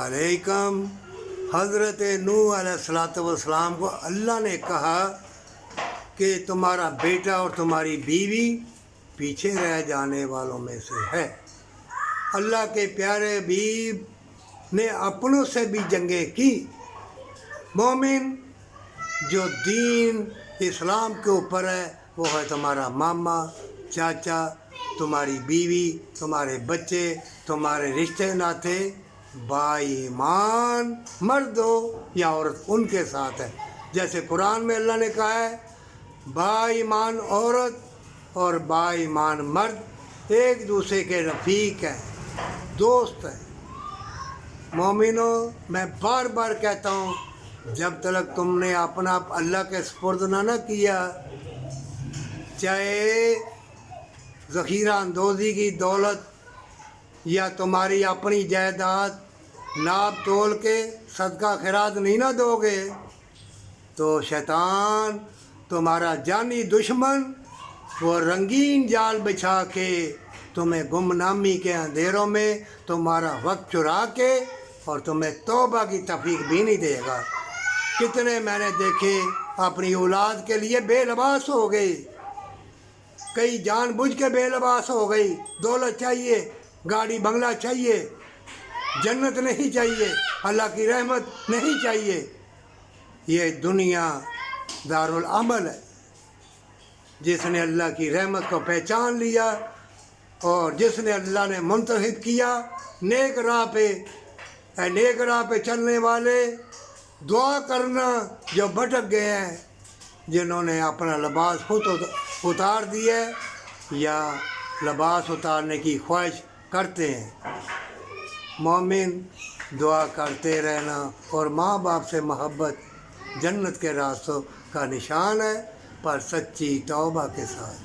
अलैकुम। हज़रत नूह अलैहिस्सलाम को अल्लाह ने कहा कि तुम्हारा बेटा और तुम्हारी बीवी पीछे रह जाने वालों में से है। अल्लाह के प्यारे हबीब ने अपनों से भी जंगें की। मोमिन जो दीन इस्लाम के ऊपर है वो है तुम्हारा मामा, चाचा, तुम्हारी बीवी, तुम्हारे बच्चे, तुम्हारे रिश्ते नाते, बाईमान मर्द हो या औरत उनके साथ है। जैसे कुरान में अल्लाह ने कहा है बाईमान औरत और बाईमान मर्द एक दूसरे के रफ़ीक हैं, दोस्त हैं। मोमिनो, मैं बार बार कहता हूँ, जब तक तुमने अपना अल्लाह के सुपुर्द ना किया, चाहे ज़ख़ीरा अंदोज़ी की दौलत या तुम्हारी अपनी जायदाद नाप तोल के सदका खैरात नहीं ना दोगे, तो शैतान तुम्हारा जानी दुश्मन वो रंगीन जाल बिछा के तुम्हें गुमनामी के अंधेरों में तुम्हारा वक्त चुरा के और तुम्हें तौबा की तौफीक भी नहीं देगा। कितने मैंने देखे अपनी औलाद के लिए बेलबास हो गए, कई जानबूझ के बेलबास हो गई। दौलत चाहिए, गाड़ी बंगला चाहिए, जन्नत नहीं चाहिए, अल्लाह की रहमत नहीं चाहिए। ये दुनिया दारुल अमल है। जिसने अल्लाह की रहमत को पहचान लिया और जिसने अल्लाह ने मुंतखब किया नेक राह पे चलने वाले, दुआ करना जो भटक गए हैं, जिन्होंने अपना लिबास खुद उतार दिया या लिबास उतारने की ख्वाहिश करते हैं। मोमिन दुआ करते रहना और माँ बाप से मोहब्बत जन्नत के रास्तों का निशान है, पर सच्ची तौबा के साथ।